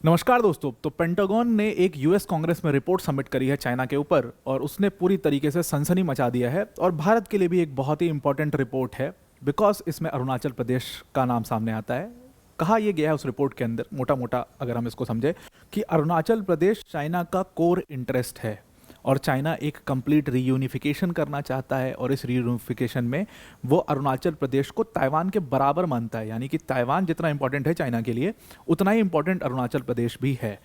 नमस्कार दोस्तों। तो पेंटागन ने एक यूएस कांग्रेस में रिपोर्ट सबमिट करी है चाइना के ऊपर और उसने पूरी तरीके से सनसनी मचा दिया है और भारत के लिए भी एक बहुत ही इंपॉर्टेंट रिपोर्ट है बिकॉज इसमें अरुणाचल प्रदेश का नाम सामने आता है। कहा यह गया है उस रिपोर्ट के अंदर, मोटा मोटा अगर हम इसको समझे, कि अरुणाचल प्रदेश चाइना का कोर इंटरेस्ट है और चाइना एक कंप्लीट रीयूनिफिकेशन करना चाहता है और इस रीयूनिफिकेशन में वो अरुणाचल प्रदेश को ताइवान के बराबर मानता है। यानी कि ताइवान जितना इंपॉर्टेंट है चाइना के लिए, उतना ही इंपॉर्टेंट अरुणाचल प्रदेश भी है।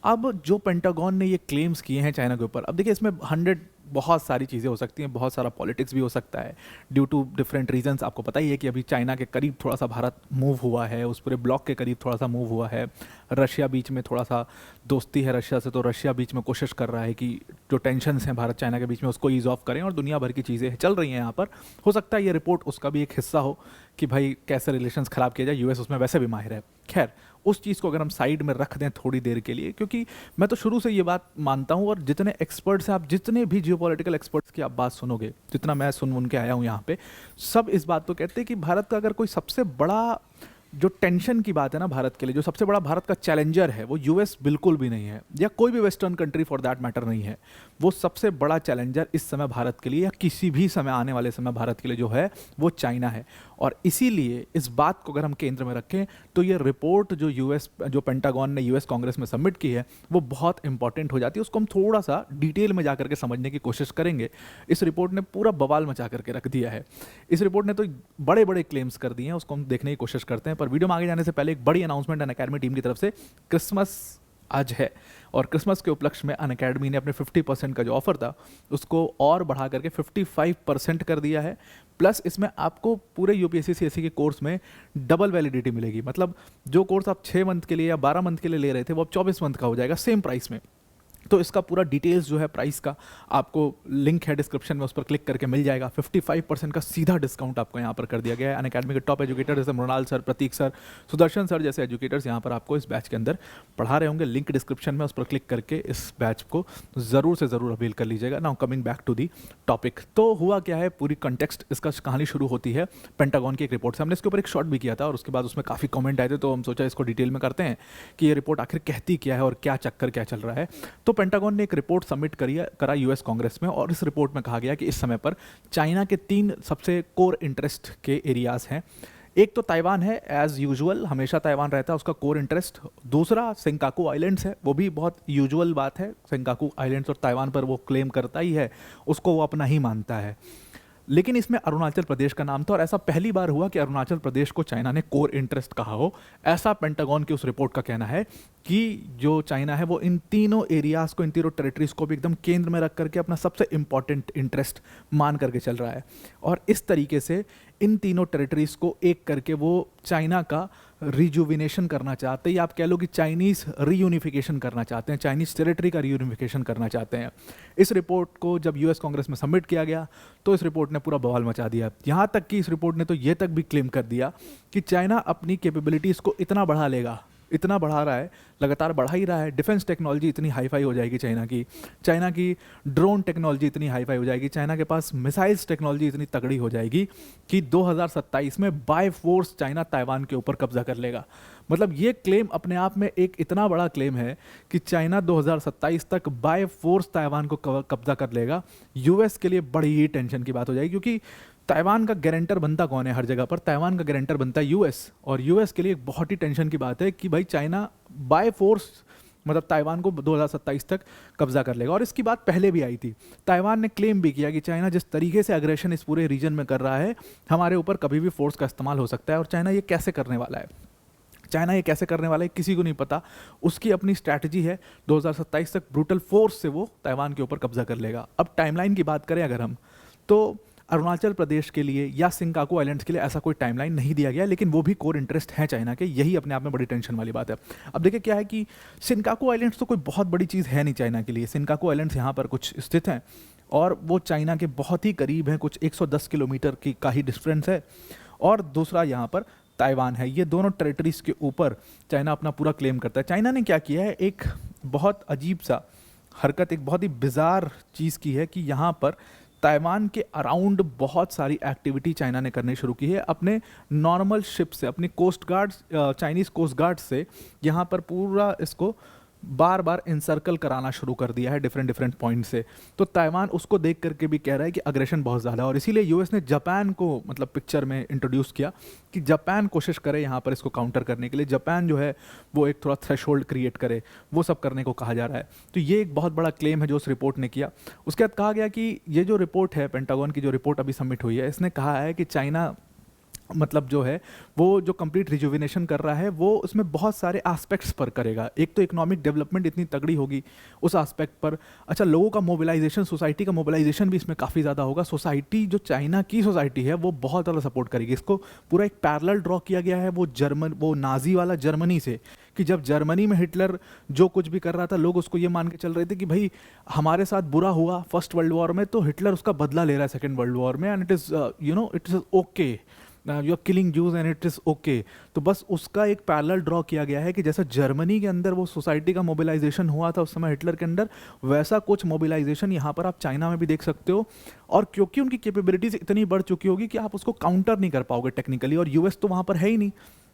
अब जो पेंटागन ने ये क्लेम्स किए हैं चाइना के ऊपर, अब देखिए इसमें 100 बहुत सारी चीज़ें हो सकती हैं, बहुत सारा पॉलिटिक्स भी हो सकता है ड्यू टू डिफरेंट रीजंस। आपको पता ही है कि अभी चाइना के करीब थोड़ा सा भारत मूव हुआ है, उस पूरे ब्लॉक के करीब थोड़ा सा मूव हुआ है। रशिया बीच में थोड़ा सा दोस्ती है रशिया से, तो रशिया बीच में कोशिश कर रहा है कि जो टेंशन्स हैं भारत चाइना के बीच में उसको ईज ऑफ करें, और दुनिया भर की चीज़ें चल रही हैं यहाँ पर। हो सकता है ये रिपोर्ट उसका भी एक हिस्सा हो कि भाई कैसे रिलेशंस ख़राब किया जाए, यूएस उसमें वैसे भी माहिर है। खैर, उस चीज़ को अगर हम साइड में रख दें थोड़ी देर के लिए, क्योंकि मैं तो शुरू से ये बात मानता हूँ, और जितने एक्सपर्ट्स हैं, आप जितने भी जियोपॉलिटिकल एक्सपर्ट्स की आप बात सुनोगे, जितना मैं सुन के आया हूँ यहाँ पे, सब इस बात को कहते हैं कि भारत का अगर कोई सबसे बड़ा जो टेंशन की बात है ना भारत के लिए, जो सबसे बड़ा भारत का चैलेंजर है, वो यूएस बिल्कुल भी नहीं है, या कोई भी western country for that matter नहीं है। वो सबसे बड़ा चैलेंजर इस समय भारत के लिए, या किसी भी समय आने वाले समय भारत के लिए जो है, वो चाइना है। और इसीलिए इस बात को अगर हम केंद्र में रखें तो ये रिपोर्ट जो पेंटागन ने यूएस कांग्रेस में सबमिट की है, वो बहुत इंपॉर्टेंट हो जाती है। उसको हम थोड़ा सा डिटेल में जाकर के समझने की कोशिश करेंगे। इस रिपोर्ट ने पूरा बवाल मचा करके रख दिया है। इस रिपोर्ट ने तो बड़े बड़े क्लेम्स कर दिए हैं, उसको हम देखने की कोशिश करते हैं। पर वीडियो में आगे जाने से पहले एक बड़ी अनाउंसमेंट अनअकैडमी टीम की तरफ से। क्रिसमस आज है और क्रिसमस के उपलक्ष्य में अनअकैडमी ने अपने 50% का जो ऑफर था उसको और बढ़ा करके 55% कर दिया है। प्लस इसमें आपको पूरे यूपीएससी सीएससी के कोर्स में डबल वैलिडिटी मिलेगी। मतलब जो कोर्स आप 6 मंथ के लिए या 12 मंथ के लिए ले रहे थे, वो अब 24 मंथ का हो जाएगा सेम प्राइस में। तो इसका पूरा डिटेल्स जो है प्राइस का, आपको लिंक है डिस्क्रिप्शन में, उस पर क्लिक करके मिल जाएगा। 55% का सीधा डिस्काउंट आपको यहाँ पर कर दिया गया है। अनअकैडमी के टॉप एजुकेटर जैसे मृणाल सर, प्रतीक सर, सुदर्शन सर जैसे एजुकेटर्स यहाँ पर आपको इस बैच के अंदर पढ़ा रहे होंगे। लिंक डिस्क्रिप्शन में, उस पर क्लिक करके इस बैच को ज़रूर से ज़रूर अवेल कर लीजिएगा। Now coming back to the topic, तो हुआ क्या है, पूरी कंटेक्स्ट इसका कहानी शुरू होती है पेंटागन की एक रिपोर्ट से। हमने इसके ऊपर एक शॉर्ट भी किया था और उसके बाद उसमें काफ़ी कमेंट आए थे, तो हम सोचा इसको डिटेल में करते हैं कि ये रिपोर्ट आखिर कहती क्या है और क्या चक्कर क्या चल रहा है। तो पेंटागन ने एक रिपोर्ट सबमिट करा यूएस कांग्रेस में, और इस रिपोर्ट में कहा गया कि इस समय पर चाइना के 3 सबसे कोर इंटरेस्ट के एरियाज हैं। एक तो ताइवान है, एज यूजुअल हमेशा ताइवान रहता है उसका कोर इंटरेस्ट। दूसरा सेंकाकू आइलैंड्स है, वो भी बहुत यूजुअल बात है, सेंकाकू आइलैंड्स और ताइवान पर वो क्लेम करता ही है, उसको वो अपना ही मानता है। लेकिन इसमें अरुणाचल प्रदेश का नाम था, और ऐसा पहली बार हुआ कि अरुणाचल प्रदेश को चाइना ने कोर इंटरेस्ट कहा हो। ऐसा पेंटागन की उस रिपोर्ट का कहना है कि जो चाइना है वो इन तीनों एरियाज को, इन तीनों टेरिटरीज को भी एकदम केंद्र में रख करके अपना सबसे इंपॉर्टेंट इंटरेस्ट मान करके चल रहा है। और इस तरीके से इन तीनों टेरिटरीज को एक करके वो चाइना का रिजुविनेशन करना चाहते हैं, या आप कह लो कि चाइनीज़ रीयूनिफिकेशन करना चाहते हैं, चाइनीज़ टेरिटरी का रीयूनिफिकेशन करना चाहते हैं। इस रिपोर्ट को जब यूएस कांग्रेस में सबमिट किया गया तो इस रिपोर्ट ने पूरा बवाल मचा दिया। यहाँ तक कि इस रिपोर्ट ने तो ये तक भी क्लेम कर दिया कि चाइना अपनी कैपेबिलिटीज़ को इतना बढ़ा लेगा, इतना बढ़ा रहा है, लगातार बढ़ा ही रहा है। डिफेंस टेक्नोलॉजी इतनी हाईफाई हो जाएगी चाइना की ड्रोन टेक्नोलॉजी इतनी हाईफाई हो जाएगी, चाइना के पास मिसाइल्स टेक्नोलॉजी इतनी तगड़ी हो जाएगी कि 2027 में बाय फोर्स चाइना ताइवान के ऊपर कब्जा कर लेगा। मतलब ये क्लेम अपने आप में एक इतना बड़ा क्लेम है कि चाइना 2027 तक बाय फोर्स ताइवान को कब्जा कर लेगा। यूएस के लिए बड़ी ही टेंशन की बात हो जाएगी, क्योंकि ताइवान का गारंटर बनता कौन है हर जगह पर? ताइवान का गारंटर बनता है यूएस, और यूएस के लिए एक बहुत ही टेंशन की बात है कि भाई चाइना बाय फोर्स मतलब ताइवान को 2027 तक कब्जा कर लेगा। और इसकी बात पहले भी आई थी, ताइवान ने क्लेम भी किया कि चाइना जिस तरीके से अग्रेशन इस पूरे रीजन में कर रहा है, हमारे ऊपर कभी भी फोर्स का इस्तेमाल हो सकता है। और चाइना ये कैसे करने वाला है, चाइना ये कैसे करने वाला है किसी को नहीं पता। उसकी अपनी स्ट्रैटेजी है, 2027 तक ब्रूटल फोर्स से वो ताइवान के ऊपर कब्जा कर लेगा। अब टाइमलाइन की बात करें अगर हम, तो अरुणाचल प्रदेश के लिए या सिंकाकू आइलैंड्स के लिए ऐसा कोई टाइमलाइन नहीं दिया गया, लेकिन वो भी कोर इंटरेस्ट है चाइना के। यही अपने आप में बड़ी टेंशन वाली बात है। अब देखिए क्या है कि सिंकाकू आइलैंड्स तो कोई बहुत बड़ी चीज़ है नहीं चाइना के लिए। सिंकाकू आइलैंड्स यहाँ पर कुछ स्थित हैं और वो चाइना के बहुत ही करीब हैं, कुछ 110 किलोमीटर की का ही डिस्टेंस है। और दूसरा यहाँ पर ताइवान है। ये दोनों टेरिटरीज के ऊपर चाइना अपना पूरा क्लेम करता है। चाइना ने क्या किया है, एक बहुत अजीब सा हरकत, एक बहुत ही बिजार चीज़ की है कि यहाँ पर ताइवान के अराउंड बहुत सारी एक्टिविटी चाइना ने करनी शुरू की है अपने नॉर्मल शिप से, अपनी coast guard, Chinese coast guard से यहाँ पर पूरा इसको बार बार इंसर्कल कराना शुरू कर दिया है डिफरेंट डिफरेंट पॉइंट से। तो ताइवान उसको देख करके भी कह रहा है कि अग्रेशन बहुत ज़्यादा है, और इसीलिए यूएस ने जापान को मतलब पिक्चर में इंट्रोड्यूस किया कि जापान कोशिश करे यहाँ पर इसको काउंटर करने के लिए, जापान जो है वो एक थोड़ा थ्रेशोल्ड क्रिएट करे, वो सब करने को कहा जा रहा है। तो ये एक बहुत बड़ा क्लेम है जो उस रिपोर्ट ने किया। उसके बाद कहा गया कि ये जो रिपोर्ट है, पेंटागन की जो रिपोर्ट अभी सबमिट हुई है, इसने कहा है कि चाइना मतलब जो है वो जो कंप्लीट रिजुविनेशन कर रहा है वो उसमें बहुत सारे एस्पेक्ट्स पर करेगा। एक तो इकोनॉमिक डेवलपमेंट इतनी तगड़ी होगी उस एस्पेक्ट पर। अच्छा, लोगों का मोबिलाइजेशन, सोसाइटी का मोबिलाइजेशन भी इसमें काफ़ी ज़्यादा होगा। सोसाइटी जो चाइना की सोसाइटी है वो बहुत ज़्यादा सपोर्ट करेगी इसको। पूरा एक पैरेलल ड्रॉ किया गया है वो नाजी वाला जर्मनी से, कि जब जर्मनी में हिटलर जो कुछ भी कर रहा था लोग उसको ये मान के चल रहे थे कि भाई हमारे साथ बुरा हुआ फर्स्ट वर्ल्ड वॉर में तो हिटलर उसका बदला ले रहा है सेकेंड वर्ल्ड वॉर में, and it is it is okay, you are killing Jews and it is okay. तो बस उसका एक पैरेलल ड्रॉ किया गया है कि जैसा जर्मनी के अंदर वो सोसाइटी का मोबिलाइजेशन हुआ था उस समय हिटलर के अंदर, वैसा कुछ मोबिलाइजेशन यहाँ पर आप चाइना में भी देख सकते हो। और क्योंकि उनकी कैपेबिलिटीज इतनी बढ़ चुकी होगी कि आप उसको काउंटर नहीं कर पाओगे टेक्निकली, और यूएस तो वहाँ पर है ही नहीं,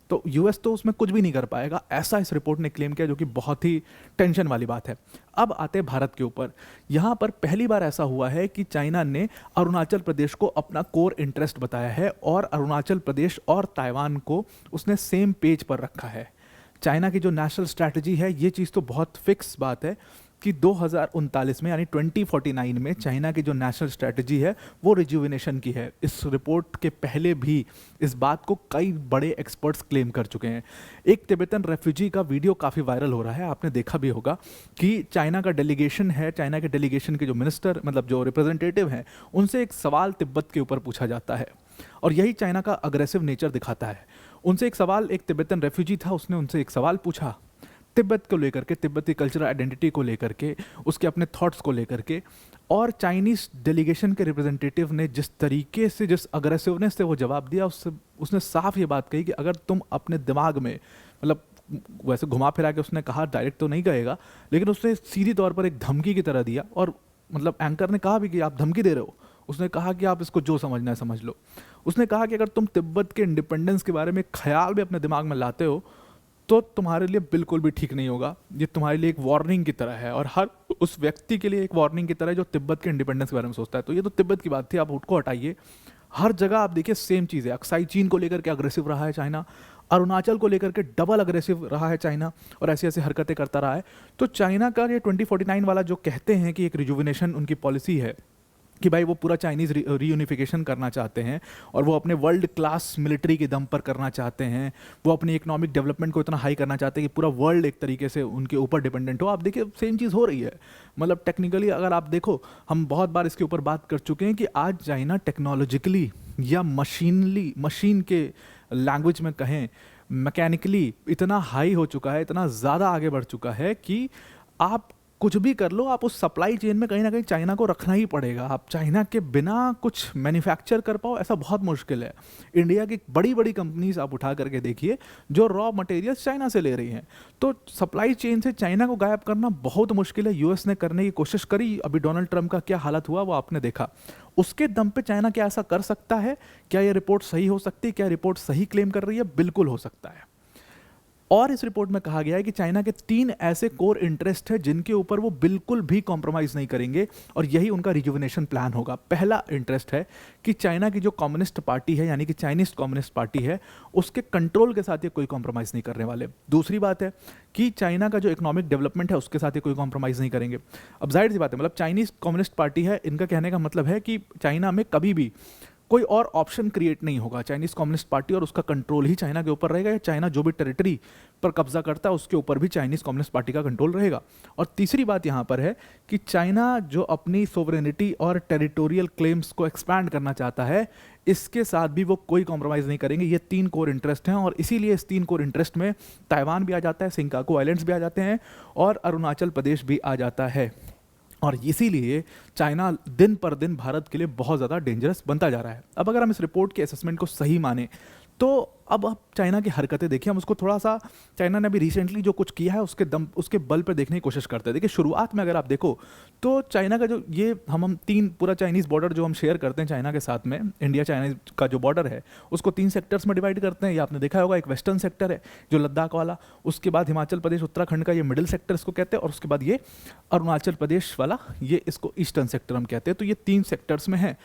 तो यूएस तो उसमें कुछ भी नहीं कर पाएगा, ऐसा इस रिपोर्ट ने क्लेम किया, जो कि बहुत ही टेंशन वाली बात है। अब आते हैं भारत के ऊपर। यहाँ पर पहली बार ऐसा हुआ है कि चाइना ने अरुणाचल प्रदेश को अपना कोर इंटरेस्ट बताया है, और अरुणाचल प्रदेश और ताइवान को उसने सेम पेज पर रखा है। चाइना की जो नेशनल स्ट्रैटेजी है, ये चीज़ तो बहुत फिक्स बात है कि 2039 में यानी 2049 में चाइना की जो नेशनल स्ट्रैटेजी है वो रिजुविनेशन की है। इस रिपोर्ट के पहले भी इस बात को कई बड़े एक्सपर्ट्स क्लेम कर चुके हैं। एक तिब्बतन रेफ्यूजी का वीडियो काफ़ी वायरल हो रहा है, आपने देखा भी होगा कि चाइना का डेलीगेशन है, चाइना के डेलीगेशन के जो मिनिस्टर मतलब जो रिप्रेजेंटेटिव हैं, उनसे एक सवाल तिब्बत के ऊपर पूछा जाता है, और यही चाइना का अग्रेसिव नेचर दिखाता है। उनसे एक सवाल, एक तिब्बतन रेफ्यूजी था, उसने उनसे एक सवाल पूछा तिब्बत को लेकर के, तिब्बती कल्चरल आइडेंटिटी को लेकर के, उसके अपने थॉट्स को लेकर के, और चाइनीज़ डेलीगेशन के रिप्रेजेंटेटिव ने जिस तरीके से, जिस अग्रेसिवनेस से वो जवाब दिया, उसने साफ ये बात कही कि अगर तुम अपने दिमाग में, मतलब वैसे घुमा फिरा के उसने कहा, डायरेक्ट तो नहीं कहेगा, लेकिन उसने सीधी तौर पर एक धमकी की तरह दिया, और मतलब एंकर ने कहा भी कि आप धमकी दे रहे हो, उसने कहा कि आप इसको जो समझना है समझ लो। उसने कहा कि अगर तुम तिब्बत के इंडिपेंडेंस के बारे में ख्याल भी अपने दिमाग में लाते हो तो तुम्हारे लिए बिल्कुल भी ठीक नहीं होगा। ये तुम्हारे लिए एक वार्निंग की तरह है, और हर उस व्यक्ति के लिए एक वार्निंग की तरह है जो तिब्बत के इंडिपेंडेंस के बारे में सोचता है। तो ये तो तिब्बत की बात थी, आप उसको हटाइए। हर जगह आप देखिए सेम चीज़ है। अक्साई चीन को लेकर के अग्रेसिव रहा है चाइना, अरुणाचल को लेकर के डबल अग्रेसिव रहा है चाइना, और ऐसी ऐसी हरकतें करता रहा है। तो चाइना का ये 2049 वाला जो कहते हैं कि एक रिजुविनेशन उनकी पॉलिसी है कि भाई वो पूरा चाइनीज़ रीयूनिफिकेशन करना चाहते हैं, और वो अपने वर्ल्ड क्लास मिलिट्री के दम पर करना चाहते हैं, वो अपनी इकोनॉमिक डेवलपमेंट को इतना हाई करना चाहते हैं कि पूरा वर्ल्ड एक तरीके से उनके ऊपर डिपेंडेंट हो। आप देखिए सेम चीज़ हो रही है। मतलब टेक्निकली अगर आप देखो, हम बहुत बार इसके ऊपर बात कर चुके हैं कि आज चाइना टेक्नोलॉजिकली या मशीन के लैंग्वेज में कहें, मैकेनिकली इतना हाई हो चुका है, इतना ज़्यादा आगे बढ़ चुका है कि आप कुछ भी कर लो, आप उस सप्लाई चेन में कहीं ना कहीं चाइना को रखना ही पड़ेगा। आप चाइना के बिना कुछ मैन्युफैक्चर कर पाओ, ऐसा बहुत मुश्किल है। इंडिया की बड़ी बड़ी कंपनीज आप उठा करके देखिए जो रॉ मटेरियल्स चाइना से ले रही हैं, तो सप्लाई चेन से चाइना को गायब करना बहुत मुश्किल है। यूएस ने करने की कोशिश करी, अभी डोनाल्ड ट्रंप का क्या हालत हुआ वो आपने देखा। उसके दम पे चाइना क्या ऐसा कर सकता है? क्या ये रिपोर्ट सही हो सकती है? क्या रिपोर्ट सही क्लेम कर रही है? बिल्कुल हो सकता है। और इस रिपोर्ट में कहा गया है कि चाइना के 3 ऐसे कोर इंटरेस्ट है जिनके ऊपर वो बिल्कुल भी कॉम्प्रोमाइज़ नहीं करेंगे, और यही उनका रिजुविनेशन प्लान होगा। पहला इंटरेस्ट है कि चाइना की जो कम्युनिस्ट पार्टी है, यानी कि चाइनीज कम्युनिस्ट पार्टी है, उसके कंट्रोल के साथ ये कोई कॉम्प्रोमाइज़ नहीं करने वाले। दूसरी बात है कि चाइना का जो इकोनॉमिक डेवलपमेंट है उसके साथ ये कोई कॉम्प्रोमाइज़ नहीं करेंगे। अब जाहिर सी बात है, मतलब चाइनीज कम्युनिस्ट पार्टी है, इनका कहने का मतलब है कि चाइना में कभी भी कोई और ऑप्शन क्रिएट नहीं होगा। चाइनीज कम्युनिस्ट पार्टी और उसका कंट्रोल ही चाइना के ऊपर रहेगा, या चाइना जो भी टेरिटरी पर कब्जा करता है उसके ऊपर भी चाइनीज कम्युनिस्ट पार्टी का कंट्रोल रहेगा। और तीसरी बात यहाँ पर है कि चाइना जो अपनी सोवरेनिटी और टेरिटोरियल क्लेम्स को एक्सपैंड करना चाहता है, इसके साथ भी वो कोई कॉम्प्रोमाइज़ नहीं करेंगे। ये 3 कोर इंटरेस्ट हैं, और इसीलिए इस 3 कोर इंटरेस्ट में ताइवान भी आ जाता है, सिंकाकू आइलैंड्स भी आ जाते हैं, और अरुणाचल प्रदेश भी आ जाता है। और इसीलिए चाइना दिन पर दिन भारत के लिए बहुत ज़्यादा डेंजरस बनता जा रहा है। अब अगर हम इस रिपोर्ट के असेसमेंट को सही माने तो अब चाइना की हरकतें देखिए, हम उसको थोड़ा सा, चाइना ने अभी रिसेंटली जो कुछ किया है उसके बल पे देखने की कोशिश करते हैं। देखिए शुरुआत में अगर आप देखो तो चाइना का जो ये हम तीन, पूरा चाइनीज़ बॉर्डर जो हम शेयर करते हैं चाइना के साथ में, इंडिया चाइना का जो बॉर्डर है उसको 3 सेक्टर्स में डिवाइड करते हैं। ये आपने देखा होगा, एक वेस्टर्न सेक्टर है जो लद्दाख वाला, उसके बाद हिमाचल प्रदेश उत्तराखंड का ये मिडिल सेक्टर इसको कहते हैं, और उसके बाद ये अरुणाचल प्रदेश वाला, ये इसको ईस्टर्न सेक्टर हम कहते हैं। तो ये 3 सेक्टर्स में है।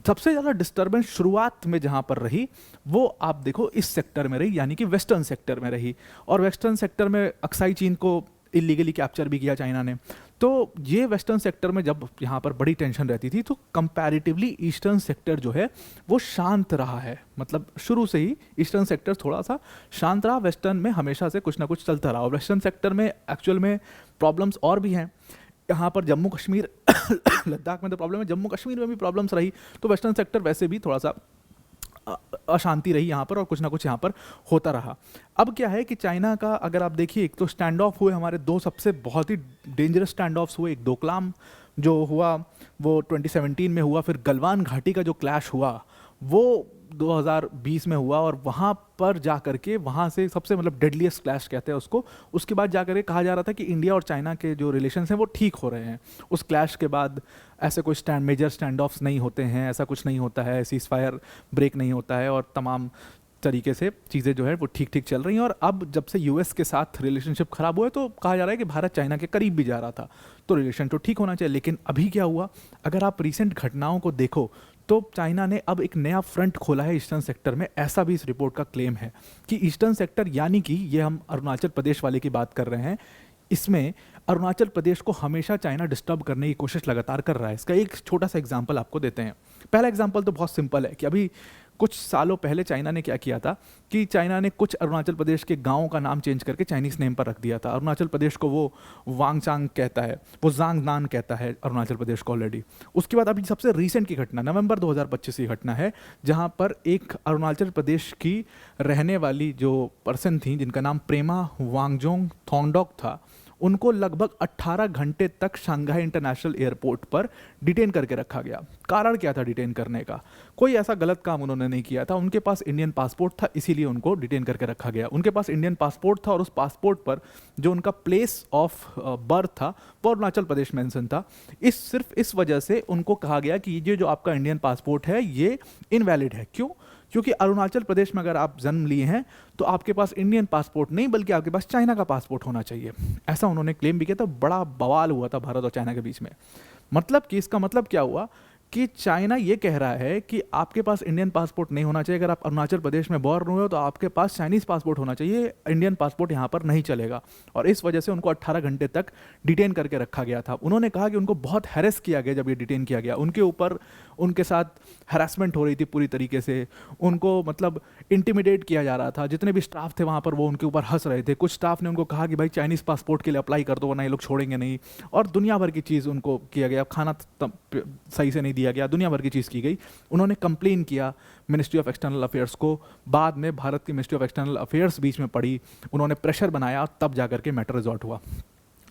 सबसे ज़्यादा डिस्टर्बेंस शुरुआत में जहाँ पर रही वो आप देखो इस सेक्टर में रही, यानी कि वेस्टर्न सेक्टर में रही। और वेस्टर्न सेक्टर में अक्साई चीन को इलीगली कैप्चर भी किया चाइना ने। तो ये वेस्टर्न सेक्टर में जब यहाँ पर बड़ी टेंशन रहती थी तो कंपैरेटिवली ईस्टर्न सेक्टर जो है वो शांत रहा है। मतलब शुरू से ही ईस्टर्न सेक्टर थोड़ा सा शांत रहा, वेस्टर्न में हमेशा से कुछ ना कुछ चलता रहा। और वेस्टर्न सेक्टर में एक्चुअल में प्रॉब्लम्स और भी हैं। यहाँ पर जम्मू कश्मीर लद्दाख में तो प्रॉब्लम है, जम्मू कश्मीर में भी प्रॉब्लम्स रही। तो वेस्टर्न सेक्टर वैसे भी थोड़ा सा अशांति रही यहाँ पर, और कुछ ना कुछ यहाँ पर होता रहा। अब क्या है कि चाइना का अगर आप देखिए, एक तो स्टैंड ऑफ हुए हमारे दो सबसे बहुत ही डेंजरस स्टैंड ऑफ्स हुए। एक डोकलाम जो हुआ वो 2017 में हुआ, फिर गलवान घाटी का जो क्लैश हुआ वो 2020 में हुआ, और वहाँ पर जा करके वहाँ से सबसे मतलब डेडलीस्ट क्लैश कहते हैं उसको। उसके बाद जा करके कहा जा रहा था कि इंडिया और चाइना के जो रिलेशंस हैं वो ठीक हो रहे हैं। उस क्लैश के बाद ऐसे कोई मेजर स्टैंड ऑफ्स नहीं होते हैं, ऐसा कुछ नहीं होता है, सीज फायर ब्रेक नहीं होता है, और तमाम तरीके से चीज़ें जो है वो ठीक ठीक चल रही हैं। और अब जब से यूएस के साथ रिलेशनशिप खराब हुआ है तो कहा जा रहा है कि भारत चाइना के करीब भी जा रहा था, तो रिलेशन तो ठीक होना चाहिए। लेकिन अभी क्या हुआ, अगर आप रिसेंट घटनाओं को देखो तो चाइना ने अब एक नया फ्रंट खोला है ईस्टर्न सेक्टर में। ऐसा भी इस रिपोर्ट का क्लेम है कि ईस्टर्न सेक्टर, यानी कि ये हम अरुणाचल प्रदेश वाले की बात कर रहे हैं, इसमें अरुणाचल प्रदेश को हमेशा चाइना डिस्टर्ब करने की कोशिश लगातार कर रहा है। इसका एक छोटा सा एग्जांपल आपको देते हैं। पहला एग्जांपल तो बहुत सिंपल है कि अभी कुछ सालों पहले चाइना ने क्या किया था कि चाइना ने कुछ अरुणाचल प्रदेश के गांवों का नाम चेंज करके चाइनीज नेम पर रख दिया था। अरुणाचल प्रदेश को वो वांगचांग कहता है, वो जांगनान कहता है अरुणाचल प्रदेश को ऑलरेडी। उसके बाद अभी सबसे रीसेंट की घटना नवंबर 2025 की घटना है, जहां पर एक अरुणाचल प्रदेश की रहने वाली जो पर्सन थी जिनका नाम प्रेमा वांगजोंग थोंगडोक था, उनको लगभग 18 घंटे तक शंघाई इंटरनेशनल एयरपोर्ट पर डिटेन करके रखा गया। कारण क्या था डिटेन करने का? कोई ऐसा गलत काम उन्होंने नहीं किया था, उनके पास इंडियन पासपोर्ट था, इसीलिए उनको डिटेन करके रखा गया। उनके पास इंडियन पासपोर्ट था और उस पासपोर्ट पर जो उनका प्लेस ऑफ बर्थ था वो अरुणाचल प्रदेश मेंशन था। सिर्फ इस वजह से उनको कहा गया कि ये जो आपका इंडियन पासपोर्ट है ये इनवैलिड है। क्यों? क्योंकि अरुणाचल प्रदेश में अगर आप जन्म लिए हैं तो आपके पास इंडियन पासपोर्ट नहीं बल्कि आपके पास चाइना का पासपोर्ट होना चाहिए। ऐसा उन्होंने क्लेम भी किया था। बड़ा बवाल हुआ था भारत और चाइना के बीच में। मतलब कि इसका मतलब क्या हुआ कि चाइना ये कह रहा है कि आपके पास इंडियन पासपोर्ट नहीं होना चाहिए, अगर आप अरुणाचल प्रदेश में बॉर्न हुए हो तो आपके पास चाइनीज़ पासपोर्ट होना चाहिए, इंडियन पासपोर्ट यहाँ पर नहीं चलेगा। और इस वजह से उनको 18 घंटे तक डिटेन करके रखा गया था। उन्होंने कहा कि उनको बहुत हैरेस किया गया जब ये डिटेन किया गया, उनके ऊपर उनके साथ हैरेसमेंट हो रही थी पूरी तरीके से, उनको मतलब इंटिमिडेट किया जा रहा था। जितने भी स्टाफ थे वहाँ पर वो उनके ऊपर हंस रहे थे। कुछ स्टाफ ने उनको कहा कि भाई चाइनीज़ पासपोर्ट के लिए अप्लाई कर दो वरना ये लोग छोड़ेंगे नहीं, और दुनिया भर की चीज़ उनको किया गया। खाना सही से नहीं दिया गया, दुनिया भर की चीज़ की गई। उन्होंने कंप्लेन किया मिनिस्ट्री ऑफ एक्सटर्नल अफेयर्स को। बाद में भारत की मिनिस्ट्री ऑफ एक्सटर्नल अफेयर्स बीच में पड़ी, उन्होंने प्रेशर बनाया, तब जाकर के मैटर रिजॉल्ट हुआ।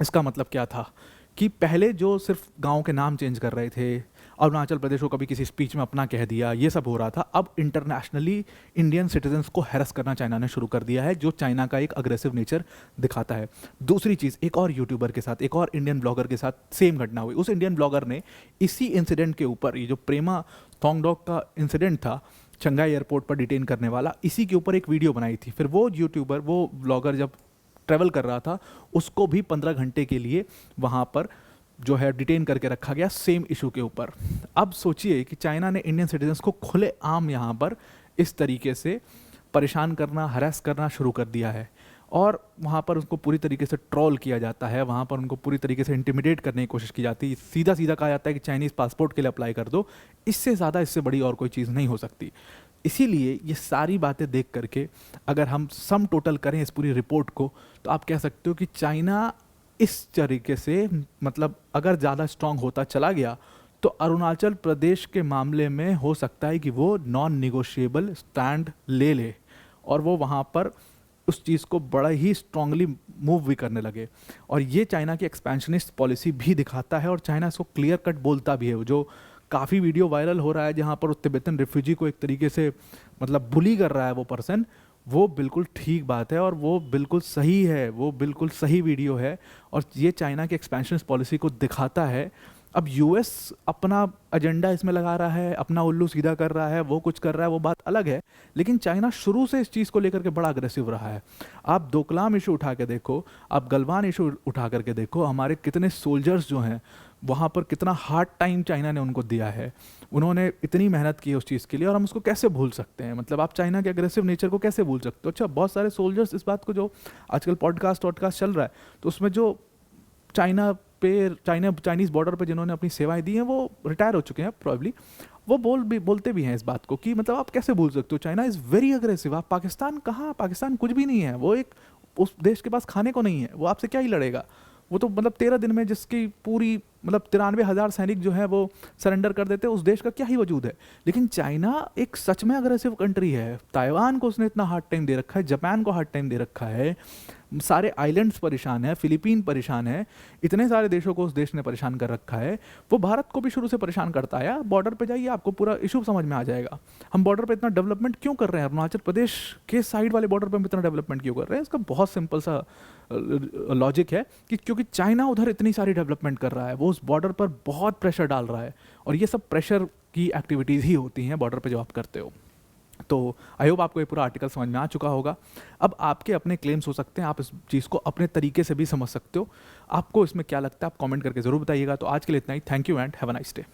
इसका मतलब क्या था कि पहले जो सिर्फ गांव के नाम चेंज कर रहे थे, अरुणाचल प्रदेश को कभी किसी स्पीच में अपना कह दिया, ये सब हो रहा था। अब इंटरनेशनली इंडियन सिटीजन्स को हैरेस करना चाइना ने शुरू कर दिया है, जो चाइना का एक अग्रेसिव नेचर दिखाता है। दूसरी चीज़, एक और यूट्यूबर के साथ, एक और इंडियन ब्लॉगर के साथ सेम घटना हुई। उस इंडियन ब्लॉगर ने इसी इंसिडेंट के ऊपर, ये जो प्रेमा थोंगडोक का इंसिडेंट था शंघाई एयरपोर्ट पर डिटेन करने वाला, इसी के ऊपर एक वीडियो बनाई थी। फिर वो यूट्यूबर, वो ब्लॉगर जब ट्रैवल कर रहा था, उसको भी 15 घंटे के लिए वहाँ पर जो है डिटेन करके रखा गया सेम इशू के ऊपर। अब सोचिए कि चाइना ने इंडियन सिटीजन्स को खुले आम यहाँ पर इस तरीके से परेशान करना, हरास करना शुरू कर दिया है, और वहाँ पर उनको पूरी तरीके से ट्रोल किया जाता है, वहाँ पर उनको पूरी तरीके से इंटिमिडेट करने की कोशिश की जाती है। सीधा सीधा कहा जाता है कि चाइनीज़ पासपोर्ट के लिए अप्लाई कर दो। इससे ज़्यादा, इससे बड़ी और कोई चीज़ नहीं हो सकती। इसीलिए ये सारी बातें देख करके अगर हम सम टोटल करें इस पूरी रिपोर्ट को, तो आप कह सकते हो कि चाइना इस तरीके से, मतलब अगर ज़्यादा स्ट्रांग होता चला गया तो अरुणाचल प्रदेश के मामले में हो सकता है कि वो नॉन निगोशिएबल स्टैंड ले ले, और वो वहाँ पर उस चीज़ को बड़ा ही स्ट्रांगली मूव भी करने लगे। और ये चाइना की एक्सपेंशनिस्ट पॉलिसी भी दिखाता है, और चाइना इसको क्लियर कट बोलता भी है। जो काफ़ी वीडियो वायरल हो रहा है जहाँ पर तिब्बतन रिफ्यूजी को एक तरीके से मतलब बुली कर रहा है वो पर्सन, वो बिल्कुल ठीक बात है और वो बिल्कुल सही है, वो बिल्कुल सही वीडियो है और ये चाइना की एक्सपेंशनिस्ट पॉलिसी को दिखाता है। अब यूएस अपना एजेंडा इसमें लगा रहा है, अपना उल्लू सीधा कर रहा है, वो कुछ कर रहा है, वो बात अलग है, लेकिन चाइना शुरू से इस चीज़ को लेकर के बड़ा अग्रेसिव रहा है। आप डोकलाम इशू उठा के देखो, आप गलवान इशू उठा करके देखो, हमारे कितने सोल्जर्स जो हैं वहाँ पर कितना हार्ड टाइम चाइना ने उनको दिया है, उन्होंने इतनी मेहनत की है उस चीज़ के लिए, और हम उसको कैसे भूल सकते हैं? मतलब आप चाइना के अग्रेसिव नेचर को कैसे भूल सकते हो? अच्छा, बहुत सारे सोल्जर्स इस बात को, जो आजकल पॉडकास्ट वॉडकास्ट चल रहा है, तो उसमें जो चाइनीज़ बॉर्डर पे जिन्होंने अपनी सेवाएं दी हैं वो रिटायर हो चुके हैं प्रॉब्ली, वो बोलते भी हैं इस बात को कि मतलब आप कैसे भूल सकते हो, चाइना इज़ वेरी अग्रेसिव। आप पाकिस्तान कहाँ, पाकिस्तान कुछ भी नहीं है, वो एक, उस देश के पास खाने को नहीं है, वो आपसे क्या ही लड़ेगा? वो तो मतलब 13 दिन में जिसकी पूरी मतलब 93,000 सैनिक जो है वो सरेंडर कर देते हैं, उस देश का क्या ही वजूद है। लेकिन चाइना एक सच में अग्रेसिव कंट्री है। ताइवान को उसने इतना हार्ड टाइम दे रखा है, जापान को हार्ड टाइम दे रखा है, सारे आइलैंड्स परेशान है, फिलीपीन परेशान है, इतने सारे देशों को उस देश ने परेशान कर रखा है। वो भारत को भी शुरू से परेशान करता है। बॉर्डर पे जाइए, आपको पूरा इशू समझ में आ जाएगा। हम बॉर्डर पे इतना डेवलपमेंट क्यों कर रहे हैं, अरुणाचल प्रदेश के साइड वाले बॉर्डर पे हम इतना डेवलपमेंट क्यों कर रहे हैं? इसका बहुत सिंपल सा लॉजिक है कि क्योंकि चाइना उधर इतनी सारी डेवलपमेंट कर रहा है, वो उस बॉर्डर पर बहुत प्रेशर डाल रहा है, और ये सब प्रेशर की एक्टिविटीज़ ही होती हैं बॉर्डर पे जो आप करते हो। तो आई होप आपको ये पूरा आर्टिकल समझ में आ चुका होगा। अब आपके अपने क्लेम्स हो सकते हैं, आप इस चीज़ को अपने तरीके से भी समझ सकते हो। आपको इसमें क्या लगता है, आप कमेंट करके ज़रूर बताइएगा। तो आज के लिए इतना ही। Thank you and have a nice day.